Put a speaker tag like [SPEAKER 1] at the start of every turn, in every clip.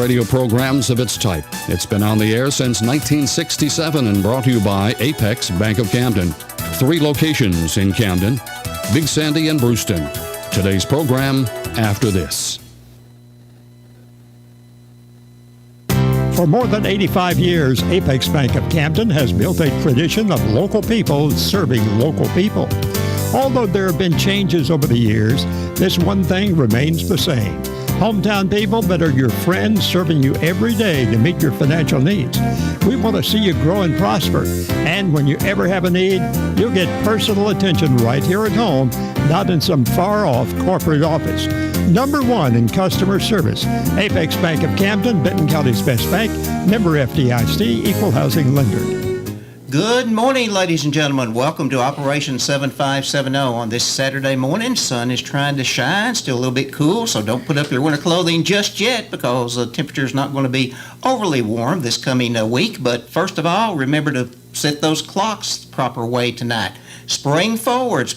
[SPEAKER 1] radio programs of its type. It's been on the air since 1967 and brought to you by Apex Bank of Camden. 3 locations in Camden, Big Sandy and Brewston. Today's program after this.
[SPEAKER 2] For more than 85 years, Apex Bank of Camden has built a tradition of local people serving local people. Although there have been changes over the years, this one thing remains the same. Hometown people that are your friends serving you every day to meet your financial needs. We want to see you grow and prosper. And when you ever have a need, you'll get personal attention right here at home, not in some far-off corporate office. Number 1 in customer service. Apex Bank of Camden, Benton County's best bank, member FDIC, equal housing lender.
[SPEAKER 3] Good morning, ladies and gentlemen. Welcome to Operation 7570 on this Saturday morning. Sun is trying to shine, still a little bit cool, so don't put up your winter clothing just yet because the temperature is not going to be overly warm this coming week. But first of all, remember to set those clocks the proper way tonight. Spring forward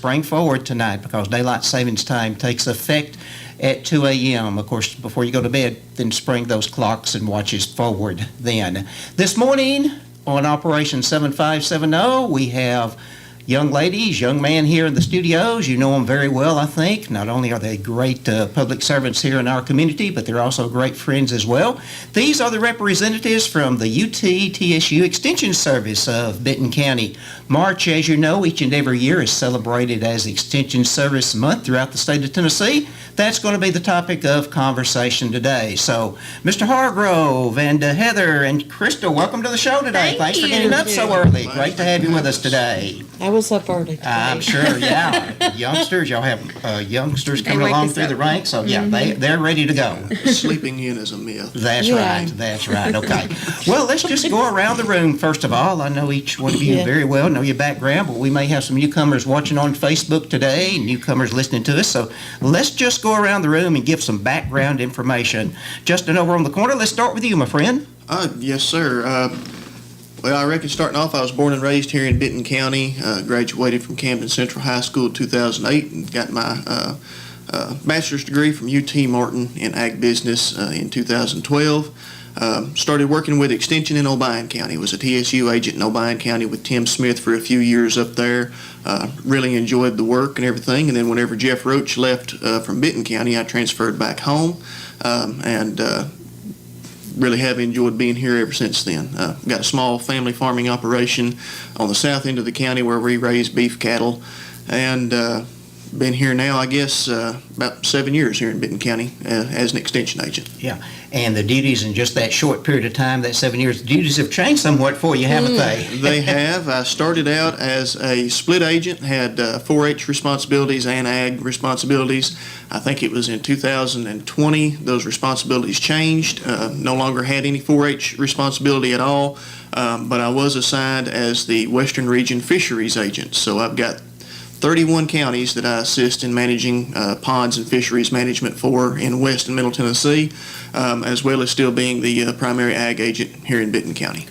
[SPEAKER 3] tonight because daylight savings time takes effect at 2 a.m. Of course, before you go to bed, then spring those clocks and watches forward then. This morning on Operation 7570, we have young ladies, young man here in the studios. You know them very well, I think. Not only are they great public servants here in our community, but they're also great friends as well. These are the representatives from the UT-TSU Extension Service of Benton County. March, as you know, each and every year is celebrated as Extension Service Month throughout the state of Tennessee. That's going to be the topic of conversation today. So, Mr. Hargrove and Heather and Crystal, welcome to the show today. Thanks for getting up so early. Great to have you with us today.
[SPEAKER 4] I was up early today.
[SPEAKER 3] I'm sure, yeah. Youngsters, y'all have youngsters coming along through the ranks, so yeah, they're ready to go.
[SPEAKER 5] Sleeping in is a myth.
[SPEAKER 3] That's right, okay. Well, let's just go around the room first of all. I know each one of you very well, know your background, but we may have some newcomers watching on Facebook today, newcomers listening to us, so let's just go around the room and give some background information. Justin, over on the corner, let's start with you, my friend.
[SPEAKER 5] Yes, sir. Well, I reckon starting off, I was born and raised here in Benton County, graduated from Camden Central High School in 2008, and got my bachelor's degree from UT Martin in ag business in 2012. Started working with Extension in Obion County. Was a TSU agent in Obion County with Tim Smith for a few years up there. Really enjoyed the work and everything. And then whenever Jeff Roach left from Benton County, I transferred back home and really have enjoyed being here ever since then. Got a small family farming operation on the south end of the county where we raise beef cattle, and been here now, I guess, about 7 years here in Benton County as an extension agent.
[SPEAKER 3] Yeah, and the duties in just that short period of time, that 7 years, the duties have changed somewhat for you, haven't they?
[SPEAKER 5] They have. I started out as a split agent, had 4-H responsibilities and ag responsibilities. I think it was in 2020 those responsibilities changed. No longer had any 4-H responsibility at all, but I was assigned as the Western Region Fisheries Agent. So I've got 31 counties that I assist in managing ponds and fisheries management for in West and Middle Tennessee, as well as still being the primary ag agent here in Benton County.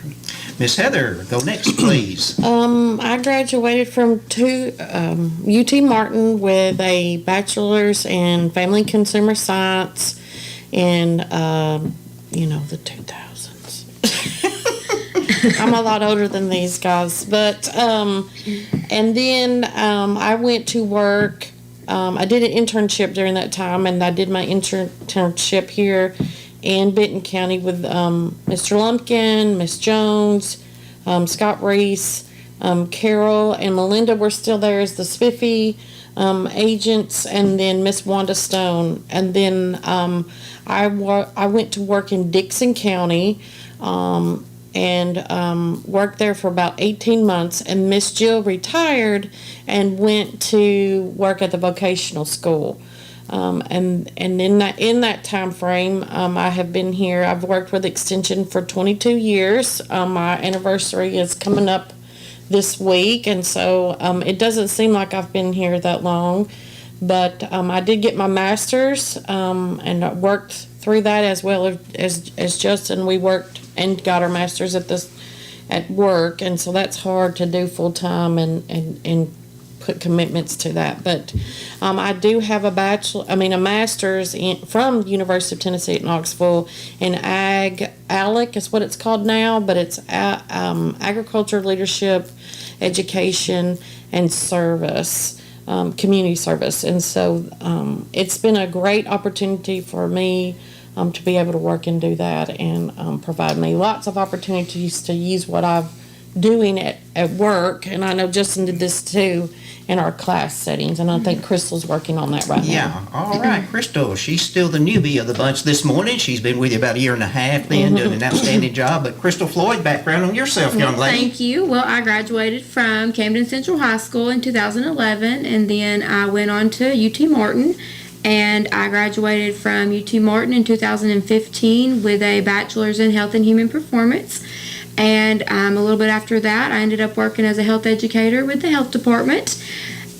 [SPEAKER 3] Miss Heather, go next, please.
[SPEAKER 4] I graduated from UT Martin with a bachelor's in family and consumer science in, the 2000s. I'm a lot older than these guys, but and then I went to work. I did an internship during that time, and I did my internship here in Benton County with Mr. Lumpkin, Miss Jones, Scott Reese, Carol, and Melinda were still there as the Spiffy agents, and then Miss Wanda Stone. And then I went to work in Dixon County. And worked there for about 18 months, and Miss Jill retired and went to work at the vocational school. And in that time frame, I have been here. I've worked with Extension for 22 years. My anniversary is coming up this week, and so it doesn't seem like I've been here that long. But I did get my master's, and I worked through that as well as Justin. We worked and got our master's at work, and so that's hard to do full time and put commitments to that. But I do have a master's from University of Tennessee at Knoxville in ALEC is what it's called now, but it's agriculture, leadership, education, and service. Community service. And so it's been a great opportunity for me to be able to work and do that, and provide me lots of opportunities to use what I'm doing at work. And I know Justin did this too in our class settings, and I think Crystal's working on that right now.
[SPEAKER 3] Yeah, all right, Crystal, she's still the newbie of the bunch this morning. She's been with you about a year and a half then, doing an outstanding job. But Crystal Floyd, background on yourself, young lady.
[SPEAKER 6] Thank you. Well, I graduated from Camden Central High School in 2011, and then I went on to UT Martin, and I graduated from UT Martin in 2015 with a bachelor's in health and human performance. And a little bit after that, I ended up working as a health educator with the health department.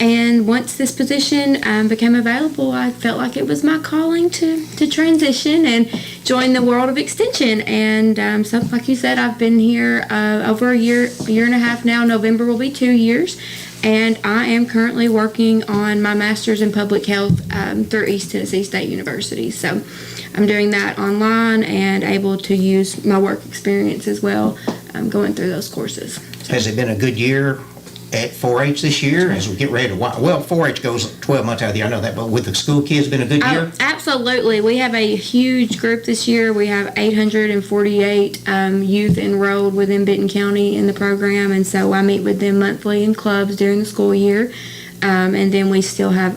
[SPEAKER 6] And once this position became available, I felt like it was my calling to transition and join the world of extension. And so, like you said, I've been here over a year and a half now. November will be 2 years. And I am currently working on my master's in public health through East Tennessee State University. So I'm doing that online and able to use my work experience as well, going through those courses.
[SPEAKER 3] Has it been a good year at 4-H this year as we get ready to, well, 4-H goes 12 months out of the year, I know that, but with the school kids, been a good year?
[SPEAKER 6] Absolutely. We have a huge group this year. We have 848 youth enrolled within Benton County in the program, and so I meet with them monthly in clubs during the school year. And then we still have,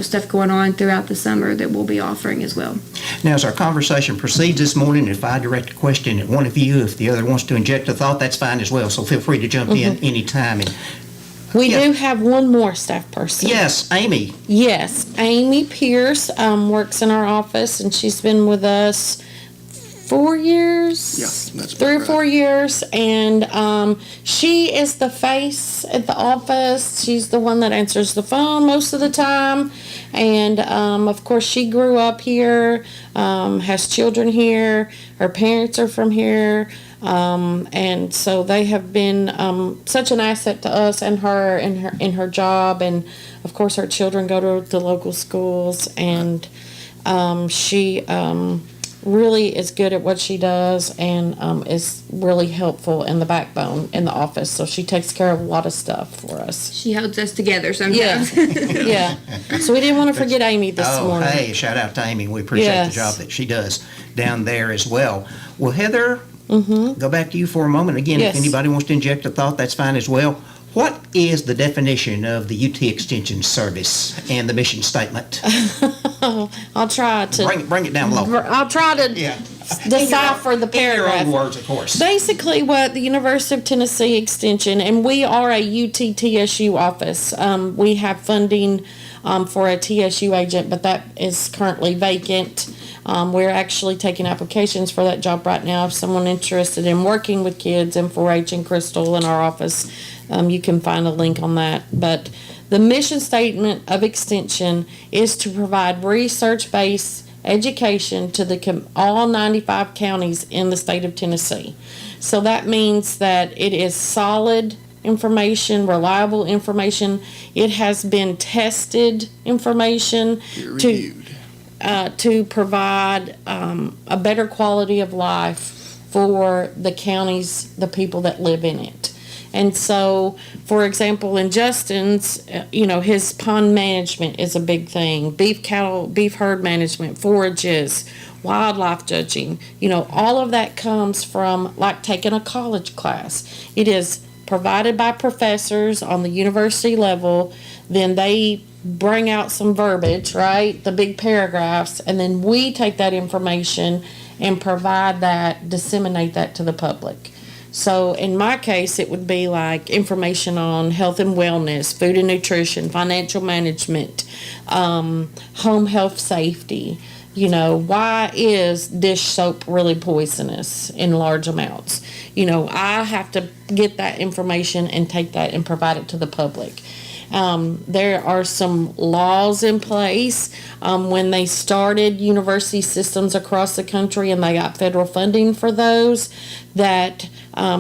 [SPEAKER 6] stuff going on throughout the summer that we'll be offering as well.
[SPEAKER 3] Now, as our conversation proceeds this morning, if I direct a question at one of you, if the other wants to inject a thought, that's fine as well. So feel free to jump in anytime. And
[SPEAKER 4] We
[SPEAKER 3] Yeah.
[SPEAKER 4] do have one more staff person.
[SPEAKER 3] yes, Amy.
[SPEAKER 4] Yes, Amy Pierce works in our office, and she's been with us 4 years.
[SPEAKER 5] Yeah, that's
[SPEAKER 4] 3 or
[SPEAKER 5] about
[SPEAKER 4] 4 years, and she is the face at the office. She's the one that answers the phone most of the time, and of course she grew up here, has children here. Her parents are from here. And so they have been such an asset to us and her in her job, and of course her children go to the local schools, and she really is good at what she does, and is really helpful in the backbone in the office. So she takes care of a lot of stuff for us.
[SPEAKER 6] She holds us together sometimes.
[SPEAKER 4] Yeah. So we didn't want to forget Amy this
[SPEAKER 3] Oh,
[SPEAKER 4] morning.
[SPEAKER 3] hey, shout out to Amy. We appreciate
[SPEAKER 4] Yes.
[SPEAKER 3] the job that she does down there as well. Well, Heather, go back to you for a moment. Again,
[SPEAKER 4] Yes.
[SPEAKER 3] if anybody wants to inject a thought, that's fine as well. What is the definition of the UT Extension Service and the mission statement?
[SPEAKER 4] I'll try to.
[SPEAKER 3] Bring it down low.
[SPEAKER 4] I'll try to
[SPEAKER 3] Yeah.
[SPEAKER 4] decipher the
[SPEAKER 3] In your
[SPEAKER 4] paragraph.
[SPEAKER 3] own words, of course.
[SPEAKER 4] Basically, what the University of Tennessee Extension, and we are a UT-TSU office. We have funding for a TSU agent, but that is currently vacant. We're actually taking applications for that job right now. If someone interested in working with kids in 4-H and Crystal in our office, you can find a link on that. But the mission statement of Extension is to provide research-based education to all 95 counties in the state of Tennessee. So that means that it is solid information, reliable information. It has been tested information to provide a better quality of life for the counties, the people that live in it. And so, for example, in Justin's, his pond management is a big thing. Beef herd management, forages, wildlife judging, all of that comes from like taking a college class. It is provided by professors on the university level. Then they bring out some verbiage, right? The big paragraphs, and then we take that information and disseminate that to the public. So in my case, it would be like information on health and wellness, food and nutrition, financial management, home health safety. Why is dish soap really poisonous in large amounts? I have to get that information and take that and provide it to the public. There are some laws in place when they started university systems across the country, and they got federal funding for those, that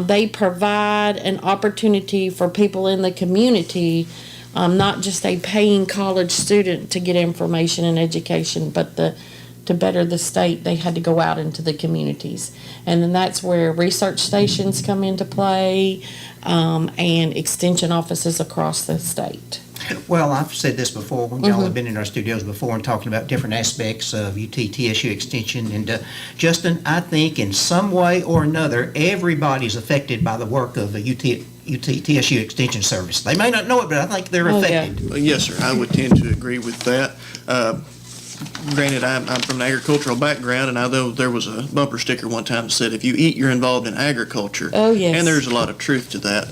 [SPEAKER 4] they provide an opportunity for people in the community not just a paying college student to get information and education, but to better the state, they had to go out into the communities. And then that's where research stations come into play, and extension offices across the state.
[SPEAKER 3] Well, I've said this before when y'all have been in our studios before and talking about different aspects of UT-TSU Extension. And Justin, I think in some way or another, everybody's affected by the work of a UT-TSU Extension Service. They may not know it, but I think they're
[SPEAKER 4] Oh, yeah.
[SPEAKER 3] affected.
[SPEAKER 5] Yes, sir. I would tend to agree with that. Granted, I'm from an agricultural background, and I know there was a bumper sticker one time that said, "If you eat, you're involved in agriculture."
[SPEAKER 4] Oh, yes.
[SPEAKER 5] And there's a lot of truth to that.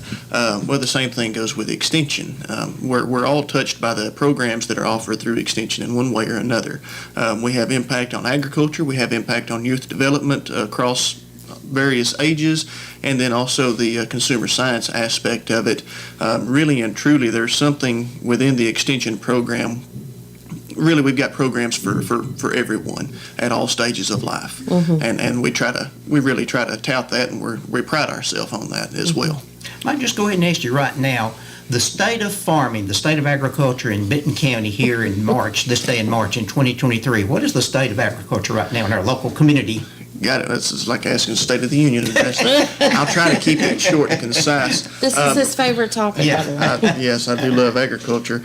[SPEAKER 5] Well, the same thing goes with extension. We're all touched by the programs that are offered through extension in one way or another. We have impact on agriculture. We have impact on youth development across various ages, and then also the consumer science aspect of it. Really and truly, there's something within the extension program. Really, we've got programs for everyone at all stages of life, and we really try to tout that, and we pride ourselves on that as well.
[SPEAKER 3] I might just go ahead and ask you right now, the state of farming, the state of agriculture in Benton County here in March, this day in March in 2023, what is the state of agriculture right now in our local community?
[SPEAKER 5] Got it. That's like asking the State of the Union address. I'll try to keep it short and concise.
[SPEAKER 4] This is his favorite topic, by the way.
[SPEAKER 5] Yes, I do love agriculture.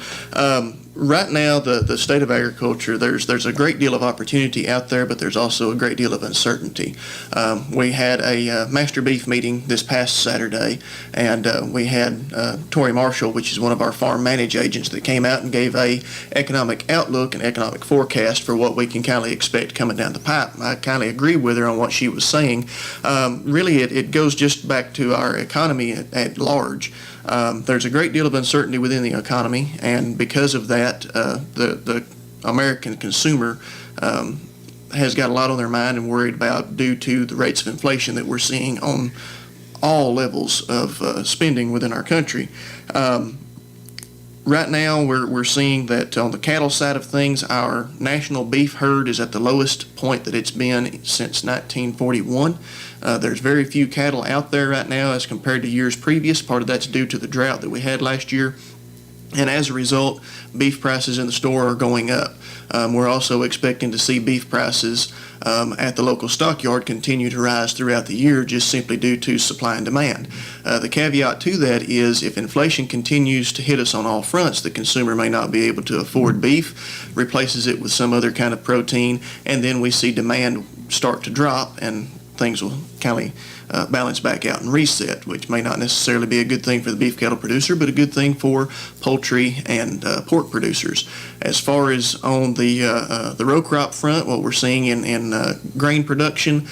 [SPEAKER 5] Right now, the state of agriculture, there's a great deal of opportunity out there, but there's also a great deal of uncertainty. We had a master beef meeting this past Saturday, and we had Tori Marshall, which is one of our farm manage agents, that came out and gave a economic outlook and economic forecast for what we can kind of expect coming down the pipe. I kind of agree with her on what she was saying. Really, it goes just back to our economy at large. There's a great deal of uncertainty within the economy, and because of that, the American consumer has got a lot on their mind and worried about due to the rates of inflation that we're seeing on all levels of spending within our country. Right now, we're seeing that on the cattle side of things, our national beef herd is at the lowest point that it's been since 1941. There's very few cattle out there right now as compared to years previous. Part of that's due to the drought that we had last year. And as a result, beef prices in the store are going up. We're also expecting to see beef prices at the local stockyard continue to rise throughout the year, just simply due to supply and demand. The caveat to that is if inflation continues to hit us on all fronts, the consumer may not be able to afford beef, replaces it with some other kind of protein, and then we see demand start to drop, and things will kind of balance back out and reset, which may not necessarily be a good thing for the beef cattle producer, but a good thing for poultry and pork producers. As far as on the row crop front, what we're seeing in grain production,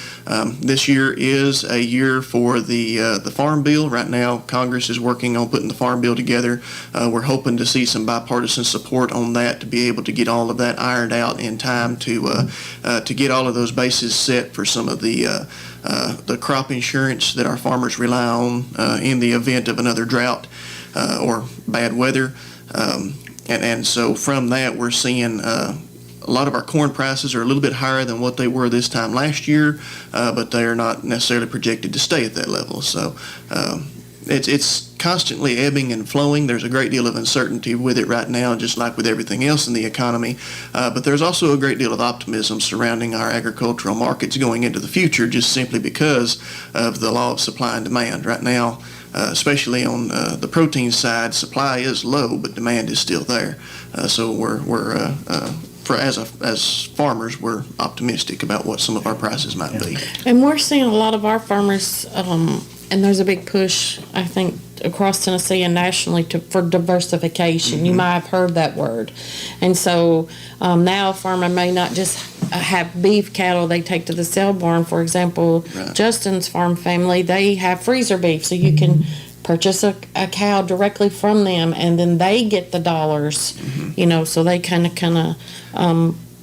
[SPEAKER 5] this year is a year for the Farm Bill. Right now, Congress is working on putting the Farm Bill together. We're hoping to see some bipartisan support on that to be able to get all of that ironed out in time to get all of those bases set for some of the crop insurance that our farmers rely on in the event of another drought or bad weather. And so from that, we're seeing a lot of our corn prices are a little bit higher than what they were this time last year, but they are not necessarily projected to stay at that level. So it's constantly ebbing and flowing. There's a great deal of uncertainty with it right now, just like with everything else in the economy. But there's also a great deal of optimism surrounding our agricultural markets going into the future, just simply because of the law of supply and demand. Right now, especially on the protein side, supply is low, but demand is still there. So as farmers, we're optimistic about what some of our prices might be.
[SPEAKER 4] And we're seeing a lot of our farmers, and there's a big push, I think, across Tennessee and nationally for diversification.
[SPEAKER 3] Mm-hmm.
[SPEAKER 4] You might have heard that word. And so now a farmer may not just have beef cattle they take to the sale barn. For example,
[SPEAKER 5] Right.
[SPEAKER 4] Justin's farm family, they have freezer beef, so you can purchase a cow directly from them, and then they get the dollars, so they kind of,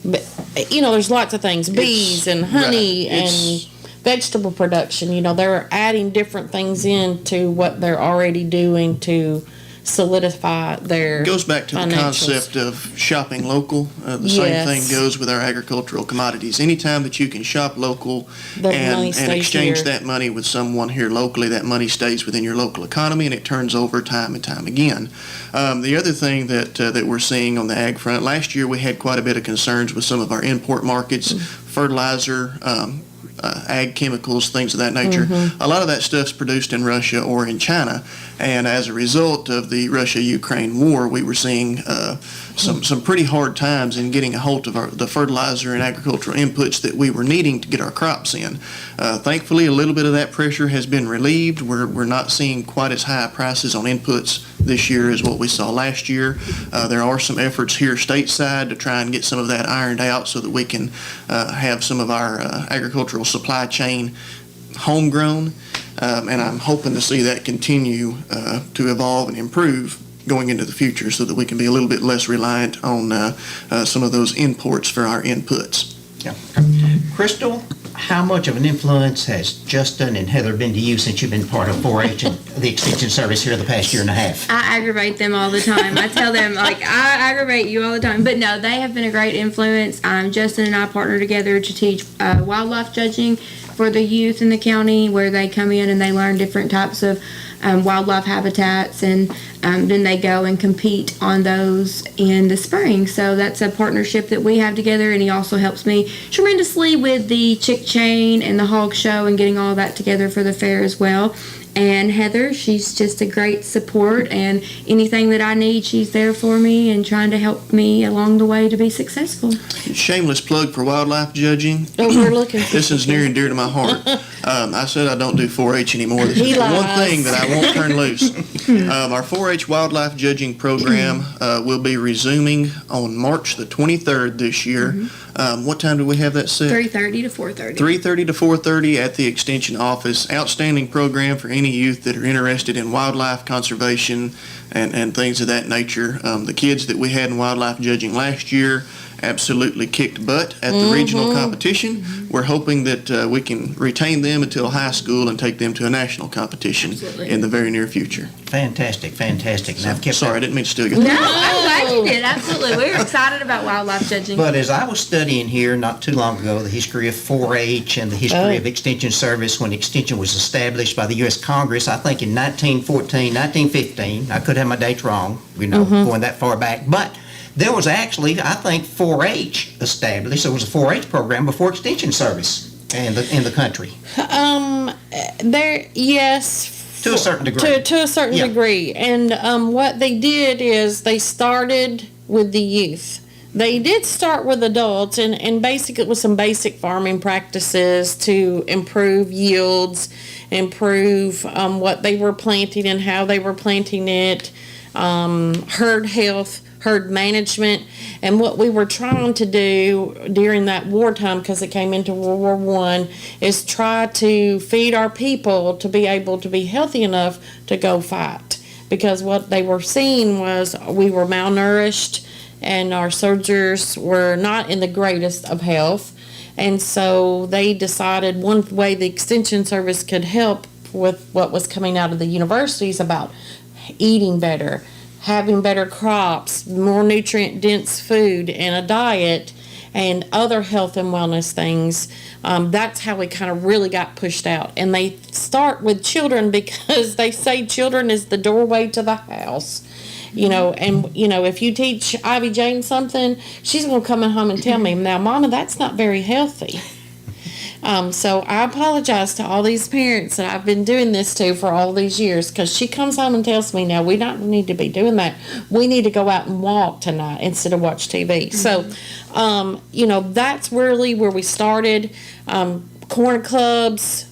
[SPEAKER 4] there's lots of things, bees and honey
[SPEAKER 5] right.
[SPEAKER 4] and vegetable production. They're adding different things into what they're already doing to solidify their
[SPEAKER 5] It goes back to the
[SPEAKER 4] financials.
[SPEAKER 5] concept of shopping local. The same
[SPEAKER 4] Yes.
[SPEAKER 5] thing goes with our agricultural commodities. Anytime that you can shop local
[SPEAKER 4] The money
[SPEAKER 5] and
[SPEAKER 4] stays
[SPEAKER 5] exchange
[SPEAKER 4] here.
[SPEAKER 5] that money with someone here locally, that money stays within your local economy and it turns over time and time again. The other thing that we're seeing on the ag front, last year we had quite a bit of concerns with some of our import markets, fertilizer, ag chemicals, things of that nature. A lot of that stuff's produced in Russia or in China, and as a result of the Russia-Ukraine war, we were seeing some pretty hard times in getting a hold of the fertilizer and agricultural inputs that we were needing to get our crops in. Thankfully, a little bit of that pressure has been relieved. We're not seeing quite as high prices on inputs this year as what we saw last year. There are some efforts here stateside to try and get some of that ironed out so that we can have some of our agricultural supply chain homegrown, and I'm hoping to see that continue to evolve and improve going into the future so that we can be a little bit less reliant on some of those imports for our inputs.
[SPEAKER 3] Yeah. Crystal, how much of an influence has Justin and Heather been to you since you've been part of 4-H and the Extension Service here the past year and a half?
[SPEAKER 6] I aggravate them all the time. I tell them, like, I aggravate you all the time. But no, they have been a great influence. Justin and I partner together to teach wildlife judging for the youth in the county, where they come in and they learn different types of wildlife habitats, and then they go and compete on those in the spring. So that's a partnership that we have together, and he also helps me tremendously with the chick chain and the hog show and getting all that together for the fair as well. And Heather, she's just a great support, and anything that I need, she's there for me and trying to help me along the way to be successful.
[SPEAKER 5] Shameless plug for wildlife judging.
[SPEAKER 4] Oh, we're looking for
[SPEAKER 5] This is near and dear to my heart. I said I don't do 4-H anymore. This
[SPEAKER 4] He
[SPEAKER 5] is the one
[SPEAKER 4] lies.
[SPEAKER 5] thing that I won't turn loose. Our 4-H wildlife judging program will be resuming on March the 23rd this year. What time do we have that set?
[SPEAKER 6] 3:30 to 4:30.
[SPEAKER 5] 3:30 to 4:30 at the Extension office. Outstanding program for any youth that are interested in wildlife conservation and things of that nature. The kids that we had in wildlife judging last year absolutely kicked butt at the regional competition. We're hoping that we can retain them until high school and take them to a national competition
[SPEAKER 6] Absolutely.
[SPEAKER 5] in the very near future.
[SPEAKER 3] Fantastic, fantastic. And I've kept
[SPEAKER 5] Sorry, I didn't mean to steal your
[SPEAKER 6] No, I'm glad you did. Absolutely. We're excited about wildlife judging.
[SPEAKER 3] But as I was studying here not too long ago, the history of 4-H and the history of Extension Service when Extension was established by the U.S. Congress, I think in 1914, 1915, I could have my dates wrong, going that far back, but there was actually, I think, 4-H established. There was a 4-H program before Extension Service in the country,
[SPEAKER 4] Yes.
[SPEAKER 3] to a certain degree.
[SPEAKER 4] To a certain
[SPEAKER 3] Yeah.
[SPEAKER 4] degree. And what they did is they started with the youth. They did start with adults and basically with some basic farming practices to improve yields, improve what they were planting and how they were planting it, herd health, herd management. And what we were trying to do during that wartime, because it came into World War I, is try to feed our people to be able to be healthy enough to go fight. Because what they were seeing was we were malnourished and our soldiers were not in the greatest of health. And so they decided one way the Extension Service could help with what was coming out of the universities about eating better, having better crops, more nutrient-dense food, and a diet, and other health and wellness things. That's how we kind of really got pushed out. And they start with children because they say children is the doorway to the house. And if you teach Ivy Jane something, she's going to come home and tell me, now, Mama, that's not very healthy. So I apologize to all these parents that I've been doing this to for all these years, because she comes home and tells me, now, we don't need to be doing that. We need to go out and walk tonight instead of watch TV. So, that's really where we started. Corn clubs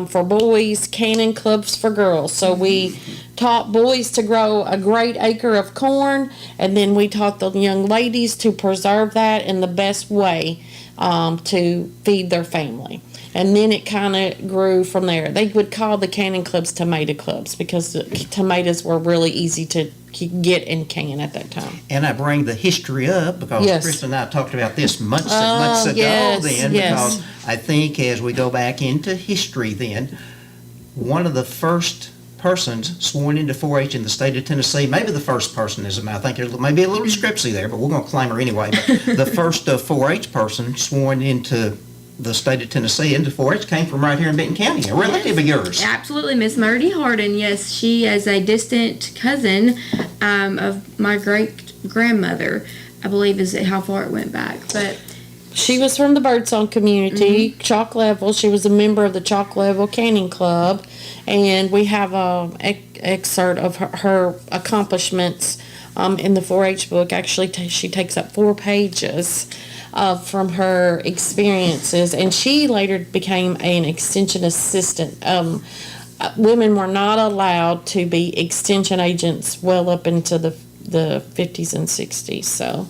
[SPEAKER 4] for boys, canning clubs for girls. So we taught boys to grow a great acre of corn, and then we taught the young ladies to preserve that in the best way to feed their family. And then it kind of grew from there. They would call the canning clubs tomato clubs because the tomatoes were really easy to get and can at that time.
[SPEAKER 3] And I bring the history up because
[SPEAKER 4] Yes.
[SPEAKER 3] Chris and I talked about this months and months ago
[SPEAKER 4] yes,
[SPEAKER 3] then,
[SPEAKER 4] yes.
[SPEAKER 3] because I think as we go back into history then, one of the first persons sworn into 4-H in the state of Tennessee. Maybe the first person is, I think there may be a little discrepancy there, but we're going to claim her anyway. But the first 4-H person sworn into the state of Tennessee into 4-H came from right here in Benton County, a relative of yours.
[SPEAKER 6] Absolutely, Miss Murdy Harden. Yes, she is a distant cousin of my great grandmother. I believe is how far it went back, but.
[SPEAKER 4] She was from the Birdsong community, Chalk Level. She was a member of the Chalk Level Canning Club, and we have a excerpt of her accomplishments in the 4-H book. Actually, she takes up 4 pages from her experiences, and she later became an extension assistant. Women were not allowed to be extension agents well up into the 50s and 60s, so.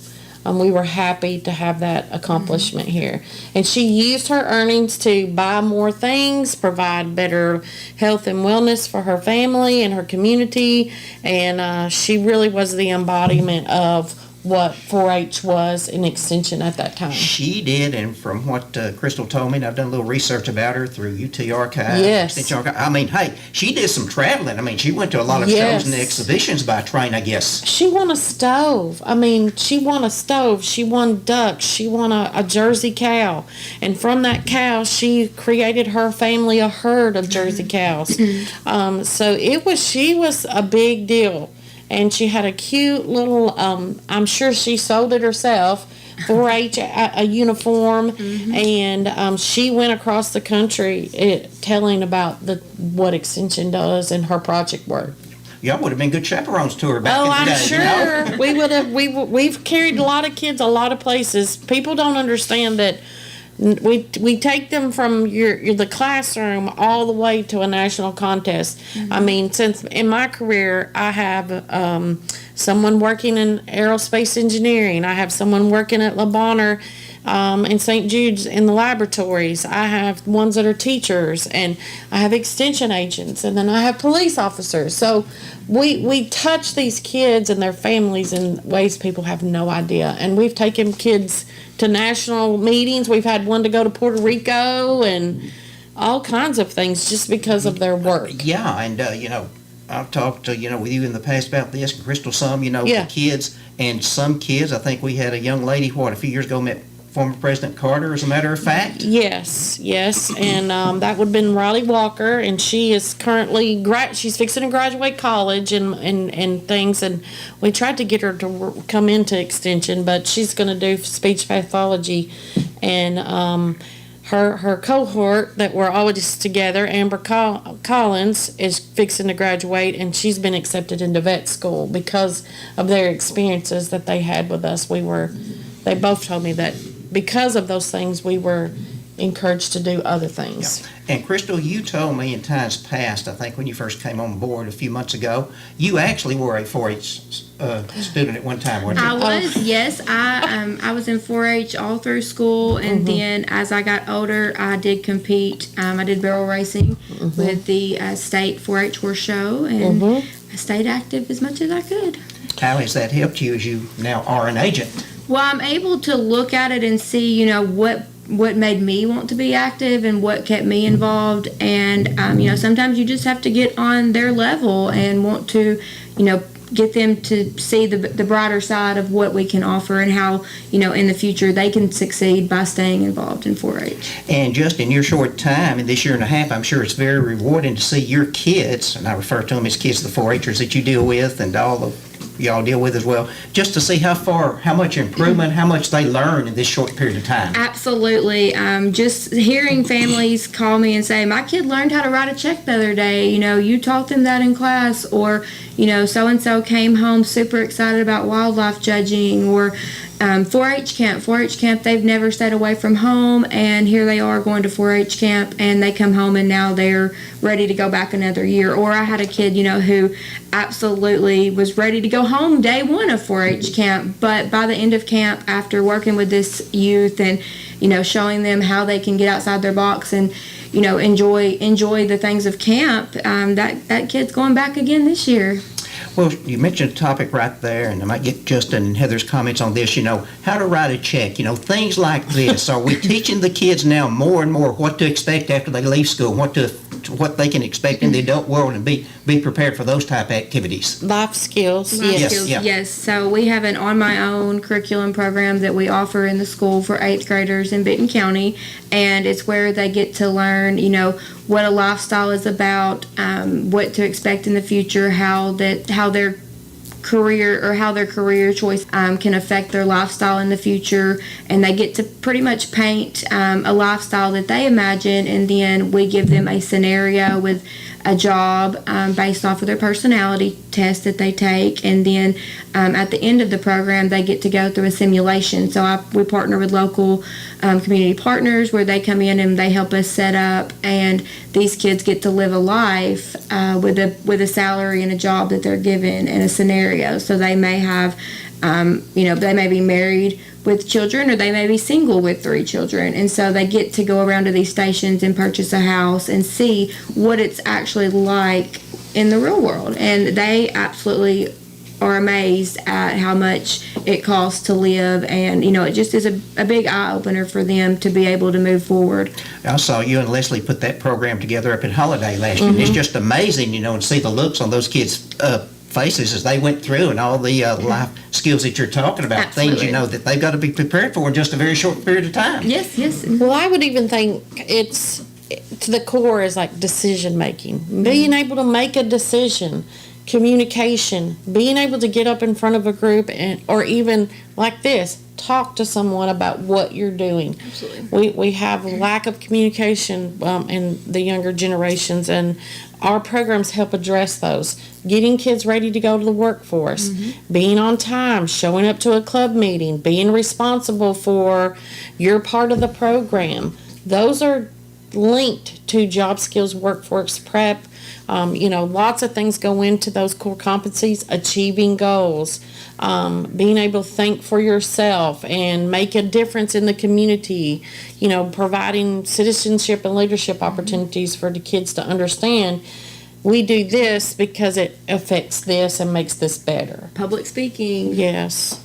[SPEAKER 4] We were happy to have that accomplishment here. And she used her earnings to buy more things, provide better health and wellness for her family and her community. And she really was the embodiment of what 4-H was in extension at that time.
[SPEAKER 3] She did, and from what Crystal told me, and I've done a little research about her through UT Archive,
[SPEAKER 4] Yes.
[SPEAKER 3] Extension Archive. I mean, hey, she did some traveling. I mean, she went to a lot of shows and
[SPEAKER 4] Yes.
[SPEAKER 3] exhibitions by train, I guess.
[SPEAKER 4] She won a stove. She won a stove. She won ducks. She won a Jersey cow. And from that cow, she created her family a herd of Jersey cows. So she was a big deal. And she had a cute little, I'm sure she sold it herself, 4-H a uniform. And she went across the country telling about what Extension does and her project work.
[SPEAKER 3] Y'all would have been good chaperones to her back
[SPEAKER 4] Oh,
[SPEAKER 3] in the
[SPEAKER 4] I'm
[SPEAKER 3] day.
[SPEAKER 4] sure.
[SPEAKER 3] You know?
[SPEAKER 4] We would have. We've carried a lot of kids a lot of places. People don't understand that we take them from the classroom all the way to a national contest. I mean, since in my career, I have someone working in aerospace engineering. I have someone working at Le Bonheur in St. Jude's in the laboratories. I have ones that are teachers, and I have extension agents, and then I have police officers. So we touch these kids and their families in ways people have no idea. And we've taken kids to national meetings. We've had one to go to Puerto Rico and all kinds of things just because of their work.
[SPEAKER 3] Yeah, and I've talked with you in the past about this, Crystal, some,
[SPEAKER 4] Yeah.
[SPEAKER 3] the kids, and some kids, I think we had a young lady, a few years ago, met former President Carter, as a matter of fact.
[SPEAKER 4] Yes, and that would have been Riley Walker, and she is currently she's fixing to graduate college and things, and we tried to get her to come into Extension, but she's going to do speech pathology, and her cohort that we're always together, Amber Collins, is fixing to graduate, and she's been accepted into vet school because of their experiences that they had with us. They both told me that because of those things, we were encouraged to do other things.
[SPEAKER 3] And Crystal, you told me in times past, I think when you first came on board a few months ago, you actually were a 4-H student at one time, weren't you?
[SPEAKER 6] I was, yes. I was in 4-H all through school, and then as I got older, I did compete. I did barrel racing with the state 4-H horse show, and I stayed active as much as I could.
[SPEAKER 3] How has that helped you as you now are an agent?
[SPEAKER 6] Well, I'm able to look at it and see, what made me want to be active and what kept me involved. And, sometimes you just have to get on their level and want to, get them to see the brighter side of what we can offer and how, in the future they can succeed by staying involved in 4-H.
[SPEAKER 3] And just in your short time, in this year and a half, I'm sure it's very rewarding to see your kids, and I refer to them as kids, the 4-Hers that you deal with and all of y'all deal with as well, just to see how much improvement, how much they learn in this short period of time.
[SPEAKER 6] Absolutely. Just hearing families call me and say, my kid learned how to write a check the other day, you taught them that in class, or, so-and-so came home super excited about wildlife judging, or 4-H camp. 4-H camp, they've never stayed away from home, and here they are going to 4-H camp, and they come home and now they're ready to go back another year. Or I had a kid, who absolutely was ready to go home day one of 4-H camp, but by the end of camp, after working with this youth and, showing them how they can get outside their box and, enjoy the things of camp, that kid's going back again this year.
[SPEAKER 3] Well, you mentioned a topic right there, and I might get Justin and Heather's comments on this, how to write a check, things like this. Are we teaching the kids now more and more what to expect after they leave school, what to what they can expect in the adult world and be prepared for those type activities.
[SPEAKER 4] Life skills.
[SPEAKER 6] Life
[SPEAKER 4] Yes.
[SPEAKER 6] skills,
[SPEAKER 3] yeah.
[SPEAKER 6] yes. So we have an On My Own curriculum program that we offer in the school for 8th graders in Benton County, and it's where they get to learn, what a lifestyle is about, what to expect in the future, how their career choice can affect their lifestyle in the future, and they get to pretty much paint a lifestyle that they imagine, and then we give them a scenario with a job based off of their personality test that they take, and then at the end of the program they get to go through a simulation. So we partner with local community partners where they come in and they help us set up, and these kids get to live a life with a salary and a job that they're given and a scenario. So they may have they may be married with children, or they may be single with 3 children, and so they get to go around to these stations and purchase a house and see what it's actually like in the real world, and they absolutely are amazed at how much it costs to live, and it just is a big eye-opener for them to be able to move forward.
[SPEAKER 3] I saw you and Leslie put that program together up at Holiday last year, and it's just amazing, and see the looks on those kids' faces as they went through, and all the life skills that you're talking about,
[SPEAKER 6] Absolutely.
[SPEAKER 3] things that they've got to be prepared for in just a very short period of time.
[SPEAKER 6] Yes.
[SPEAKER 4] Well, I would even think it's to the core is like decision making, being able to make a decision, communication, being able to get up in front of a group or even like this, talk to someone about what you're doing.
[SPEAKER 6] Absolutely.
[SPEAKER 4] We have a lack of communication in the younger generations, and our programs help address those. Getting kids ready to go to the workforce, being on time, showing up to a club meeting, being responsible for your part of the program. Those are linked to job skills, workforce prep. Lots of things go into those core competencies, achieving goals, being able to think for yourself and make a difference in the community, providing citizenship and leadership opportunities for the kids to understand we do this because it affects this and makes this better.
[SPEAKER 6] Public speaking.
[SPEAKER 4] Yes.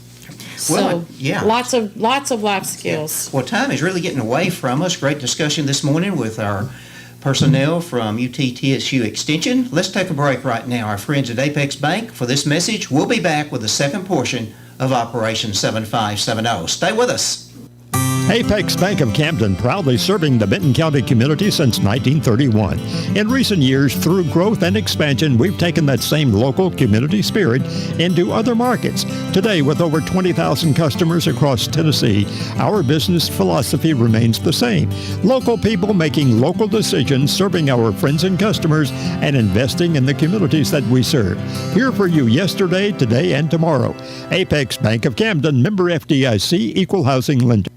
[SPEAKER 3] Well,
[SPEAKER 4] So,
[SPEAKER 3] yeah.
[SPEAKER 4] lots of life skills.
[SPEAKER 3] Well, time is really getting away from us. Great discussion this morning with our personnel from UTTSU Extension. Let's take a break right now. Our friends at Apex Bank for this message. We'll be back with the second portion of Operation 7570. Stay with us.
[SPEAKER 2] Apex Bank of Camden, proudly serving the Benton County community since 1931. In recent years, through growth and expansion, we've taken that same local community spirit into other markets. Today, with over 20,000 customers across Tennessee, our business philosophy remains the same. Local people making local decisions, serving our friends and customers, and investing in the communities that we serve. Here for you yesterday, today, and tomorrow. Apex Bank of Camden, member FDIC, equal housing lender.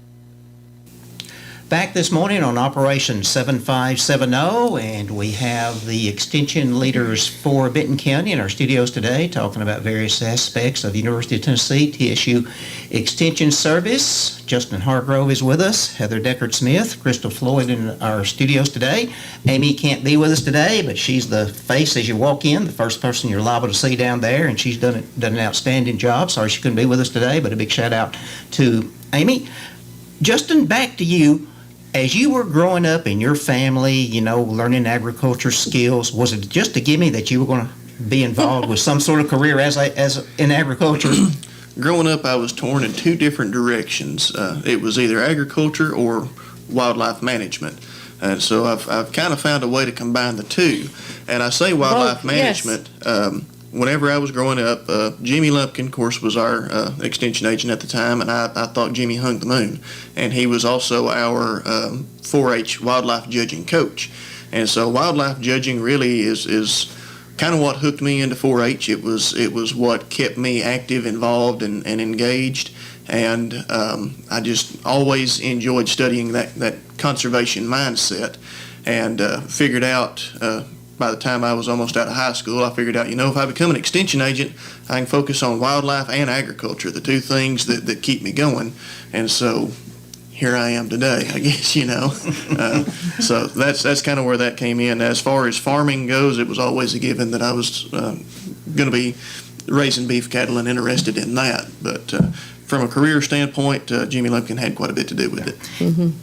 [SPEAKER 3] Back this morning on Operation 7570, and we have the extension leaders for Benton County in our studios today talking about various aspects of University of Tennessee TSU Extension Service. Justin Hargrove is with us, Heather Deckard-Smith, Crystal Floyd in our studios today. Amy can't be with us today, but she's the face as you walk in, the first person you're liable to see down there, and she's done an outstanding job. Sorry she couldn't be with us today, but a big shout out to Amy. Justin, back to you. As you were growing up in your family, learning agriculture skills, was it just a gimme that you were going to be involved with some sort of career as in agriculture?
[SPEAKER 5] Growing up, I was torn in 2 different directions. It was either agriculture or wildlife management. And so I've kind of found a way to combine the 2. And I say wildlife management. Whenever I was growing up, Jimmy Lumpkin, of course, was our extension agent at the time, and I thought Jimmy hung the moon. And he was also our 4-H wildlife judging coach. And so wildlife judging really is kind of what hooked me into 4-H. It was what kept me active, involved, and engaged. And I just always enjoyed studying that conservation mindset, and figured out by the time I was almost out of high school, I figured out, if I become an extension agent, I can focus on wildlife and agriculture, the 2 things that keep me going. And so here I am today, I guess, So that's kind of where that came in. As far as farming goes, it was always a given that I was going to be raising beef cattle and interested in that. But from a career standpoint, Jimmy Lumpkin had quite a bit to do with it.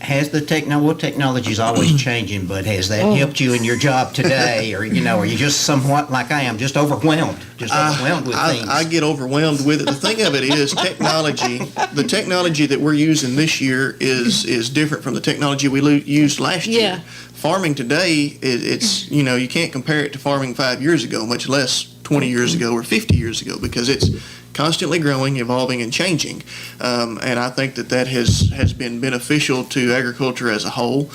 [SPEAKER 3] Has the technology is always changing, but has that helped you in your job today? Or, are you just somewhat like I am, just overwhelmed with things?
[SPEAKER 5] I get overwhelmed with it. The thing of it is technology. The technology that we're using this year is different from the technology we used last
[SPEAKER 4] Yeah.
[SPEAKER 5] year. Farming today, it's you can't compare it to farming 5 years ago, much less 20 years ago or 50 years ago, because it's constantly growing, evolving, and changing. And I think that has been beneficial to agriculture as a whole.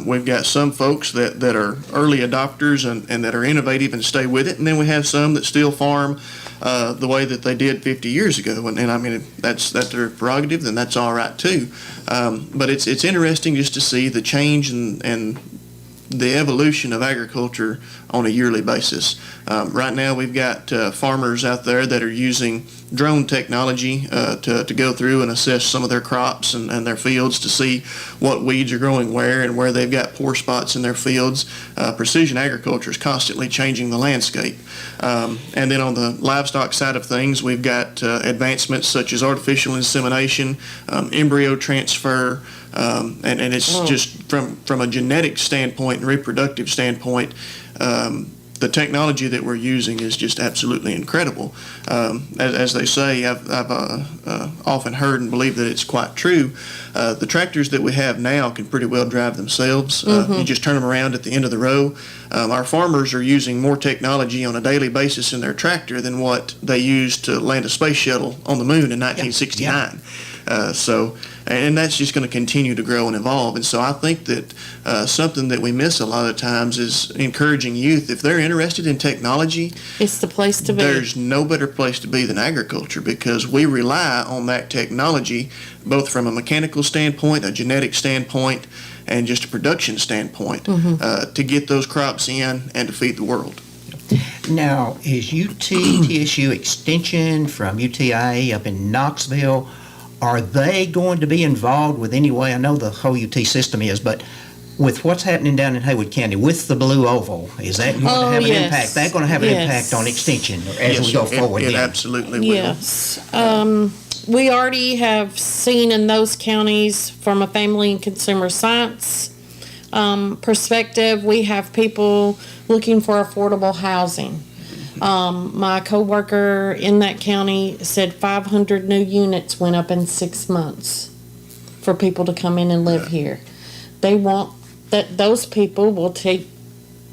[SPEAKER 5] We've got some folks that are early adopters and that are innovative and stay with it, and then we have some that still farm the way that they did 50 years ago. And I mean, that's their prerogative, then that's all right too. But it's interesting just to see the change and the evolution of agriculture on a yearly basis. Right now, we've got farmers out there that are using drone technology to go through and assess some of their crops and their fields to see what weeds are growing where and where they've got poor spots in their fields. Precision agriculture is constantly changing the landscape. And then on the livestock side of things, we've got advancements such as artificial insemination, embryo transfer, and it's just from a genetic standpoint and reproductive standpoint, the technology that we're using is just absolutely incredible. As they say, I've often heard and believe that it's quite true. The tractors that we have now can pretty well drive themselves. You just turn them around at the end of the row. Our farmers are using more technology on a daily basis in their tractor than what they used to land a space shuttle on the moon in 1969. And that's just going to continue to grow and evolve. And so I think that something that we miss a lot of times is encouraging youth. If they're interested in technology,
[SPEAKER 4] It's the place to be.
[SPEAKER 5] there's no better place to be than agriculture, because we rely on that technology both from a mechanical standpoint, a genetic standpoint, and just a production standpoint to get those crops in and to feed the world.
[SPEAKER 3] Now, is TSU Extension from UTIA up in Knoxville, are they going to be involved with any way? I know the whole UT system is, but with what's happening down in Haywood County with the Blue Oval, is that going to have an
[SPEAKER 4] yes.
[SPEAKER 3] impact? That's going to have an
[SPEAKER 4] Yes.
[SPEAKER 3] impact on Extension as we go forward.
[SPEAKER 5] It
[SPEAKER 3] then.
[SPEAKER 5] absolutely will.
[SPEAKER 4] Yes. We already have seen in those counties from a family and consumer science perspective, we have people looking for affordable housing. My coworker in that county said 500 new units went up in 6 months for people to come in and live here. They want that those people will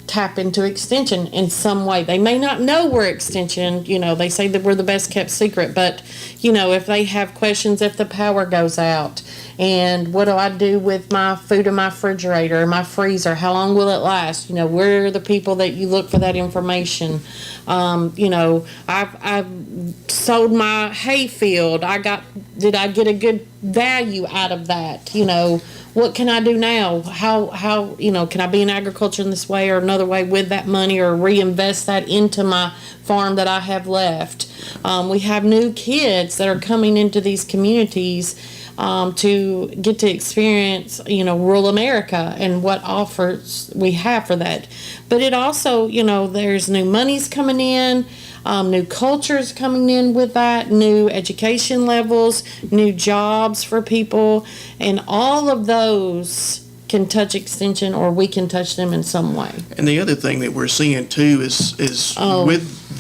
[SPEAKER 4] tap into Extension in some way. They may not know we're Extension, they say that we're the best kept secret, but if they have questions, if the power goes out, and what do I do with my food in my refrigerator, my freezer, how long will it last? We're the people that you look for that information. I've sold my hay field. Did I get a good value out of that? What can I do now? How can I be in agriculture in this way or another way with that money, or reinvest that into my farm that I have left? We have new kids that are coming into these communities to get to experience, rural America and what offers we have for that. But it also, there's new monies coming in, new cultures coming in with that, new education levels, new jobs for people, and all of those can touch Extension, or we can touch them in some way.
[SPEAKER 5] And the other thing that we're seeing too is with